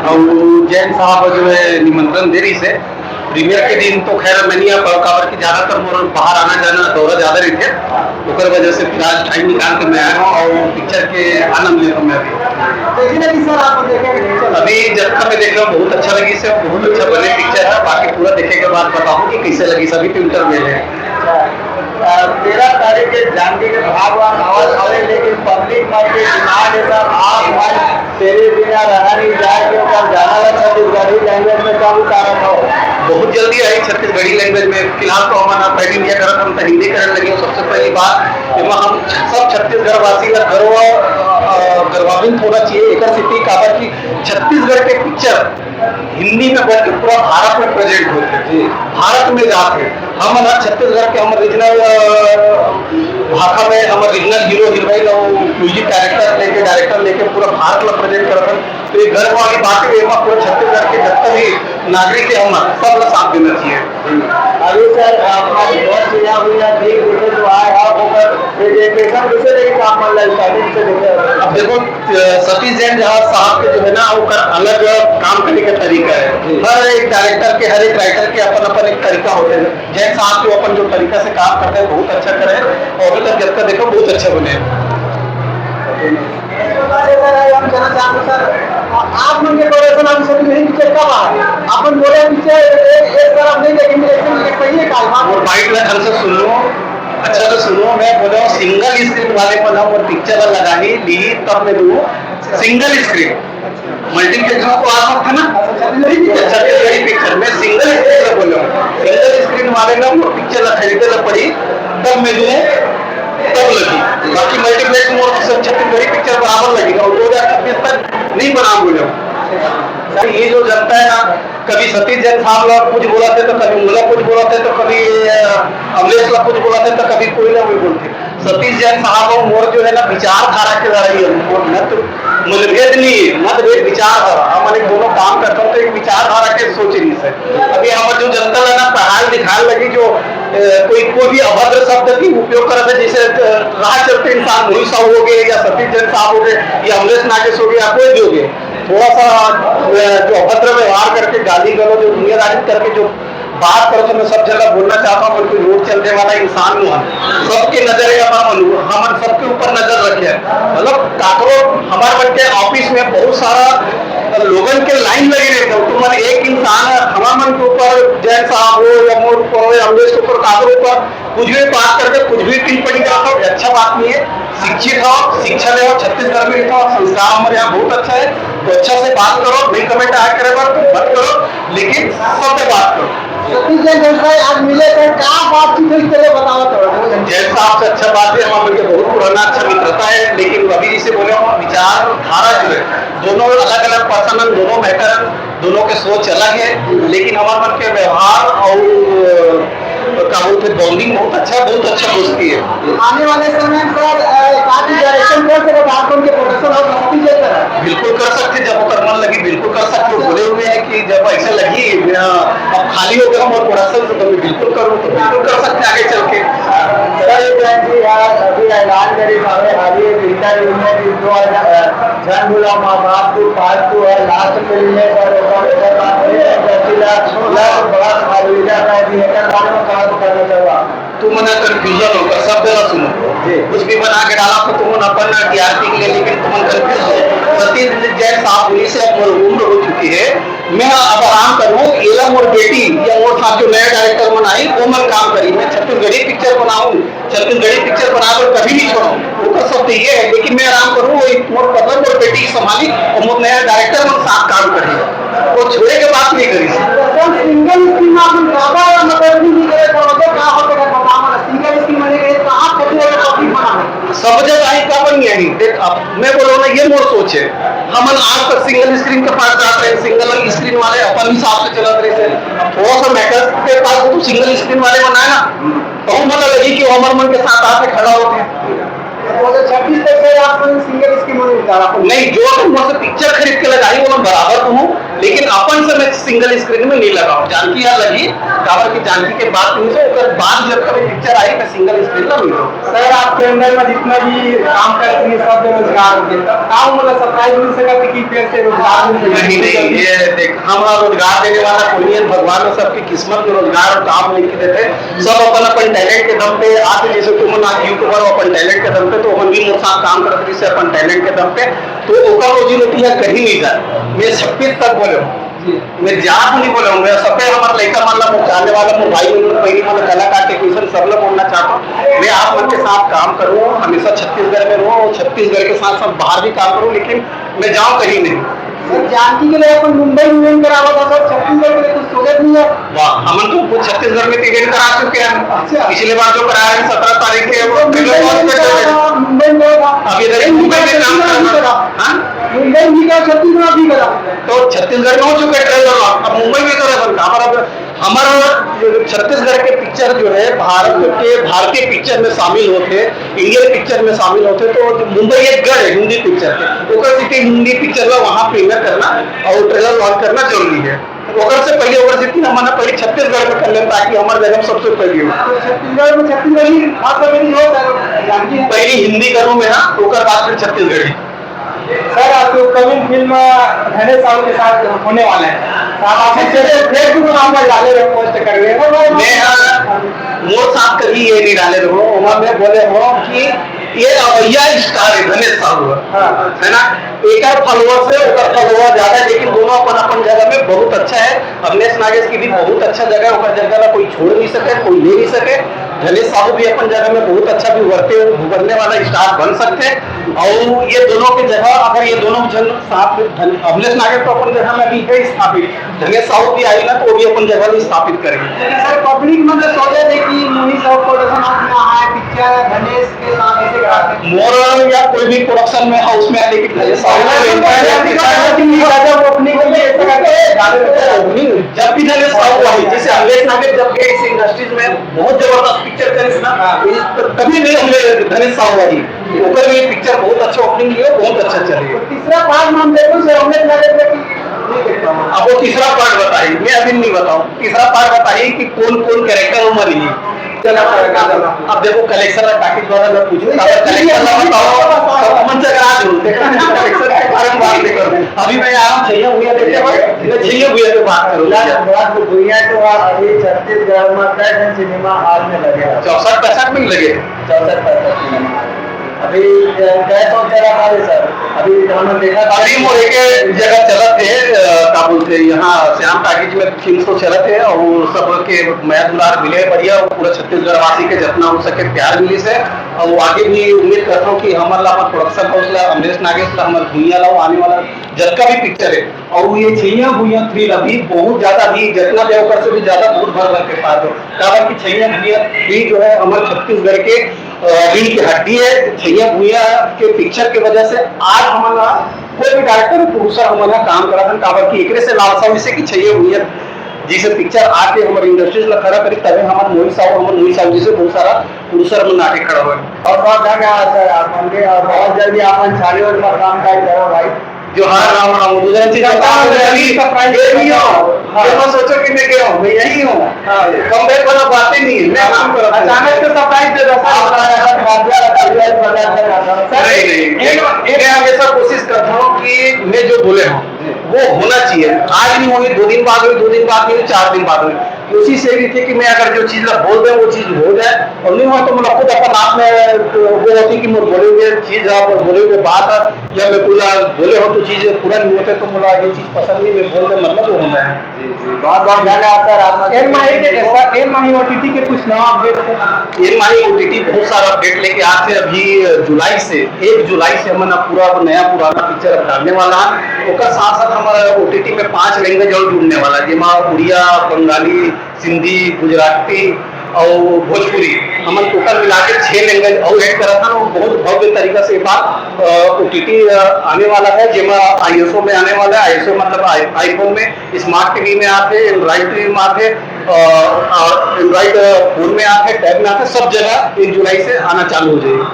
और जैन साहब जो है निमंत्रण दे रही से प्रीमियर के दिन तो खैर मैं नहीं आ पाऊँ काबर की ज्यादातर मोर बाहर आना जाना दौरा ज्यादा रही थे ओकर वजह से फिलहाल टाइम निकाल के मैं आया हूँ और पिक्चर के आनंद लेता हूँ मैं अभी सर आप देखेंगे अभी जब तक मैं देख रहा हूँ बहुत अच्छा लगी से बहुत अच्छा बने पिक्चर है बाकी पूरा देखे के बाद बताऊँ कि कैसे लगी सभी तो इंटरव्यू है 13 तारीख के जानवी के भागवान आवाज आवे लेकिन पब्लिक में के डिमांड है सर आप मन तेरे बिना रहा नहीं जाएगी और जाना लगा छत्तीसगढ़ी लैंग्वेज में कब उतारत हो बहुत जल्दी आई छत्तीसगढ़ी लैंग्वेज में फिलहाल तो हमारा पैन इंडिया करत हम तो हिंदी करने लगे सबसे पहली बात एमा हम सब छत्तीसगढ़ वासी का गर्वान्वित होना चाहिए एक स्थिति काबर की छत्तीसगढ़ के पिक्चर हिंदी में बढ़ के पूरा भारत में प्रेजेंट होते थे भारत में जाते हम ना छत्तीसगढ़ के हम रीजनल भाषा में हम रीजनल हीरो हीरोइन और म्यूजिक डायरेक्टर लेके पूरा भारत में प्रेजेंट करते हैं तो ये गर्व वाली बात है एमा पूरा छत्तीसगढ़ के जितने भी नागरिक है हम सब लोग साथ देना चाहिए अभी सर आपका बहुत किया हुआ देख देखे जो आए आप ऊपर प्रेजेंटेशन किसे लेके काम मन लगा स्टार्टिंग से देखे अब देखो सतीश जैन साहब के जो है ना वो अलग काम करने का तरीका है हर एक डायरेक्टर के हर एक राइटर के अपन अपन एक तरीका होते हैं जैन साहब जो अपन जो तरीका से काम करते हैं बहुत अच्छा करे और अभी तक जब तक देखो बहुत अच्छा बने हम कहना चाहते सर आप मन के प्रोडक्शन हम सब नहीं पिक्चर कब आ अपन बोले पिक्चर एक तरफ नहीं लेकिन एक सही है कालमा और बाइट में ढंग से सुन लो अच्छा तो सुनो मैं बोला सिंगल स्क्रीन वाले पर हम और पिक्चर लगानी ली तब मैं दूँ सिंगल स्क्रीन मल्टीप्लेक्स को आसपास था ना छत्तीसगढ़ी पिक्चर में सिंगल स्क्रीन से बोल रहा हूँ सिंगल स्क्रीन वाले ना वो पिक्चर खरीदे ला पड़ी तब मैं दूँ तब लगी बाकी मल्टीप्लेक्स में छत्तीसगढ़ी पिक्चर बराबर लगेगा और 2026 तक नहीं बना बोले ये जो जनता है ना कभी सतीश जैन साहब लोग कुछ बोला थे तो कभी मुला कुछ बोला थे तो कभी अमलेश लोग कुछ बोला थे तो कभी कोई ना कोई बोलते सतीश जैन साहब और मोर जो है ना विचारधारा की लड़ाई है मत मतभेद नहीं है मतभेद विचारधारा हम दोनों काम करते हैं तो एक विचारधारा के सोच नहीं से अभी हमारे जो जनता है ना पढ़ाई लिखाई लगी जो कोई भी अभद्र शब्द की उपयोग करते हैं जैसे राह चलते इंसान मोहित साहब हो गए या सतीश जैन साहब हो गए या अमलेश नागेश हो गए या कोई भी हो गए थोड़ा सा जो अभद्र व्यवहार करके गाली गलो जो दुनियादारी करके जो बात करो तो मैं सब जगह बोलना चाहता हूँ कोई रोड चलने वाला इंसान हूँ सबके नजर है हम सबके ऊपर नजर रखे मतलब काकरो हमारे मन के ऑफिस में बहुत सारा लोगन के लाइन लगे रहते हो तो मन एक इंसान है हमारे मन के ऊपर जैन साहब हो या मोर ऊपर हो या अमलेश के ऊपर काकरो ऊपर कुछ भी बात करके कुछ भी टिप्पणी करता हो अच्छा बात नहीं है शिक्षित हो शिक्षा ले छत्तीसगढ़ में रहता हो संस्कार हमारे यहाँ बहुत अच्छा है तो अच्छा से बात करो नहीं कमेंट आया करे मत करो लेकिन सबसे बात करो सतीश जैन साहब आज मिले थे क्या बातचीत हुई चले बताओ थोड़ा जैन साहब से अच्छा बात है हमारे के बहुत पुराना अच्छा मित्रता है लेकिन अभी जिसे बोले विचारधारा जो है दोनों अलग अलग पर्सन दोनों मैटर दोनों के सोच अलग है लेकिन हमारे मन के व्यवहार और का बॉन्डिंग बहुत अच्छा दोस्ती है आने वाले समय में सर काफी डायरेक्शन कर सकते आप उनके प्रोडक्शन और सतीश जैन सर बिल्कुल कर सकते जब कर मन लगी बिल्कुल कर सकते हो बोले हुए हैं कि जब ऐसे लगी अब खाली हो गया हम और प्रोडक्शन से तो मैं बिल्कुल करूँ तो बिल्कुल कर सकते आगे चल के जी यार अभी ऐलान करी हमें हालिया इंटरव्यू में भी जो जन बुला माँ बाप को पास को है लास्ट फिल्म में बड़ा खालीजा का भी है काम करना चाहिए तुम मना कंफ्यूजन होगा सब जगह सुनो कुछ भी बना के डाला तो तुम अपन टीआरपी के लिए लेकिन तुम कंफ्यूज हो सतीश जैन साहब पुलिस से अब उम्र हो चुकी है मैं अब आराम करूँ एलम और बेटी या और साथ जो नया डायरेक्टर बनाई वो मैं काम करी मैं छत्तीसगढ़ी पिक्चर बनाऊँ छत्तीसगढ़ी पिक्चर बनाकर कभी नहीं छोड़ूँ वो कर सकते ये है लेकिन मैं आराम करूँ मोर कदम और बेटी संभाली और मोर नया डायरेक्टर में साथ काम करेगा वो छोड़े के बात नहीं करी सिंगल स्क्रीन में ज्यादा मतलब नहीं करे तो क्या होता है सिंगल स्क्रीन में कहाँ छोटे टॉपिक बना सब जगह आई का बन गया देख अब मैं बोल रहा हूँ ना ये मोर सोच है हम आज तक सिंगल स्क्रीन के पास जाते हैं सिंगल स्क्रीन वाले अपन हिसाब से चला रहे थे थोड़ा सा मैटर के पास तो सिंगल स्क्रीन वाले बनाए ना तो हम पता लगी कि अमर मन के साथ आके खड़ा होते हैं 2026 तक आप सिंगल स्क्रीन में उतारा नहीं जो तुम मुझसे पिक्चर खरीद के लगाई वो मैं बराबर तुम लेकिन अपन से मैं सिंगल स्क्रीन में नहीं लगाऊं। जानकी यहाँ लगी काबर की जानकी के बाद नहीं से ओकर बाद जब कभी पिक्चर आई मैं सिंगल स्क्रीन में नहीं लूं। सर आपके अंदर में जितना भी काम करते हैं सब बेरोजगार हो गए, तब काम मतलब सरप्राइज मिल सका कि फिर से रोजगार मिल सके? नहीं, ये देख हम रोजगार देने वाला कोई है, भगवान ने सबकी किस्मत में रोजगार और काम नहीं देते। सब अपन टैलेंट के दम पे आते, जैसे तुम ना यूट्यूबर हो अपन टैलेंट के दम पे, तो हम भी मोर साथ काम करते जैसे अपन टैलेंट के दम पे, तो ओकर रोजी रोटी है कहीं नहीं जाए। मैं 26 तक बोले मैं जात नहीं बोला हूँ, मैं सबे हमारा लड़का मान ला चाहने वाला मोर भाई पहली मतलब कलाकार टेक्नीशियन सब लोग बोलना चाहता हूँ। मैं आप मन के साथ काम करूँ, हमेशा छत्तीसगढ़ में रहूँ और छत्तीसगढ़ के साथ साथ बाहर भी काम करूँ, लेकिन मैं जाऊँ कहीं नहीं। सर जानकी के लिए अपन मुंबई में करावा था सर, छत्तीसगढ़ के लिए कुछ सोचत नहीं है? वाह, हमन तो छत्तीसगढ़ में इवेंट करा चुके हैं। अच्छा। पिछले बार जो कराया है 17 तारीख के वो मुंबई में था, अभी इधर मुंबई में काम कर रहा। हाँ, मुंबई भी का छत्तीसगढ़ भी करा, तो छत्तीसगढ़ में हो चुके ट्रेलर, अब मुंबई में तो हमारा छत्तीसगढ़ के पिक्चर जो है भारतीय पिक्चर में शामिल होते, इंडियन पिक्चर में शामिल होते, तो मुंबई एक गढ़ है हिंदी पिक्चर के, ओकर सिटी हिंदी पिक्चर में वहाँ प्रीमियर करना और ट्रेलर लॉन्च करना जरूरी है। ओकर से पहले ओकर सिटी हमने पहले छत्तीसगढ़ में कर लें ताकि हमारे जगह सबसे पहले हो। तो छत्तीसगढ़ में छत्तीसगढ़ी भाषा में नहीं हो सर जानकी? पहले हिंदी करूँ मैं ना, ओकर बाद फिर छत्तीसगढ़ी। सर आपको कमिंग फिल्म धनेश साहू के साथ होने वाला है, आप फेसबुक पर डाले रहे, पोस्ट कर रहे हैं। मैं मोर साथ कभी ये नहीं डाले रहो, वहाँ मैं बोले हो कि ये अवैया स्टार है धनेश साहू है ना, एक फॉलोअर से ओकर फॉलोअर ज्यादा है, लेकिन दोनों अपन जगह में बहुत अच्छा है। अवनेश नागेश की भी बहुत अच्छा जगह है, ओकर जगह में कोई छोड़ नहीं सके, कोई ले नहीं सके। धनेश साहू भी अपन जगह में बहुत अच्छा भी उभरने वाला स्टार बन सकते हैं। और ये दोनों की जगह अगर ये दोनों जन साथ अवनेश नागेश तो अपन जगह में अभी है स्थापित, धनेश साहू भी आई ना तो वो भी अपन जगह भी स्थापित करेंगे। सर पब्लिक में तो सोचे थे कि मोहित साहू प्रोडक्शन अपना है पिक्चर धनेश के साथ ऐसे कराते मोर या कोई भी प्रोडक्शन में हाउस में है, लेकिन धनेश साहू जब भी धनेश साहू आई, जैसे अवनेश नागेश जब गए इस इंडस्ट्रीज में बहुत जबरदस्त पिक्चर करे ना, कभी नहीं हमने धनेश साहू आई ऊपर भी पिक्चर बहुत अच्छा ओपनिंग लिया, बहुत अच्छा चले। तीसरा पार्ट नाम देखो सर अवनेश नागेश अब वो तीसरा पार्ट बताइए, मैं अभी नहीं बताऊं। तीसरा पार्ट बताइए कि कौन कौन कैरेक्टर उमर ही अब देखो कलेक्शन और पैकेज द्वारा मैं पूछूं कलेक्शन बताओ अमन से करा दूं कलेक्शन के बारे में बात करूं। अभी मैं आराम चाहिए भैया देखते भाई मैं चाहिए भैया पे बात करूं। भैया तो अभी छत्तीसगढ़ में कई सिनेमा हॉल में लगे 64-65 में लगे 64-65 अभी कैसा चला था सर? अभी हमने देखा अभी मोरे के जगह चला थे क्या बोलते यहाँ श्याम पैकेज में फिल्म तो चला थे और वो सब के मैं दुलार मिले बढ़िया, पूरा छत्तीसगढ़ वासी के जितना हो सके प्यार मिली से। और वो आगे भी उम्मीद करता हूँ कि हमारा प्रोडक्शन हाउस ला अमरीश नागेश ला हमारे भूइया ला आने वाला जब का भी पिक्चर है और ये छैया भूइया 3 अभी बहुत ज्यादा भी जितना देवकर से भी ज्यादा दूर भर के पास हो, कारण की छैया भूइया 3 जो है हमारे छत्तीसगढ़ के रीढ़ की हड्डी है। छैया भूइया के पिक्चर की वजह से आज हमारा कोई भी डायरेक्टर प्रोड्यूसर हमारा काम करा था, काबर की एकरे से लालसा से कि छैया भूइया जिसे पिक्चर आके हमारे इंडस्ट्रीज ला खड़ा करी तभी हमारे मोहित साहू जी से बहुत सारा प्रोड्यूसर में नाटक खड़ा हुआ और बहुत धन्यवाद सर आप मंदिर और बहुत जल्दी आप छाली और काम का करो भाई जो हर राम राम दूसरा चीज सोचो कि मैं क्या हूँ, मैं यही हूँ, कम बैक वाला बात ही नहीं है। मैं काम कर रहा अचानक से सरप्राइज दे मैं हमेशा कोशिश करता हूँ कि मैं जो बोले हूँ वो होना चाहिए। आज नहीं होगी 2 दिन बाद हुई, 2 दिन बाद हुई, 4 दिन बाद हुई, उसी से भी थी कि मैं अगर जो चीज बोल दे वो चीज हो जाए और नहीं हुआ तो मतलब खुद अपन आप में वो होती कि मुझे बोले हुए चीज आप बोले हुए बात या मैं पूरा बोले हो तो चीज पूरा नहीं होते तो मुझे ये चीज पसंद नहीं, मैं बोल दे मतलब वो होना है। बहुत बहुत धन्यवाद सर आप एम माही ओटीटी के कुछ नया अपडेट एम माही ओटीटी बहुत सारा अपडेट लेके आते हैं। अभी 1 जुलाई से हम पूरा नया पुराना पिक्चर डालने वाला है। उसका साथ साथ हमारा ओटीटी में 5 लैंग्वेज और जुड़ने वाला है, जिसमें उड़िया, बंगाली, सिंधी, गुजराती और भोजपुरी हमन टोटल मिला के 6 लैंग्वेज और ऐड करा था। बहुत भव्य तरीका से बात ओटीटी आने वाला है, जिसमें आईएसओ में आने वाला है। आईएसओ मतलब आईफोन में, स्मार्ट टीवी में आते, एंड्रॉइड टीवी में आते, एंड्रॉइड फोन में आते, टैब में आते, सब जगह 1 जुलाई से आना चालू हो जाएगी।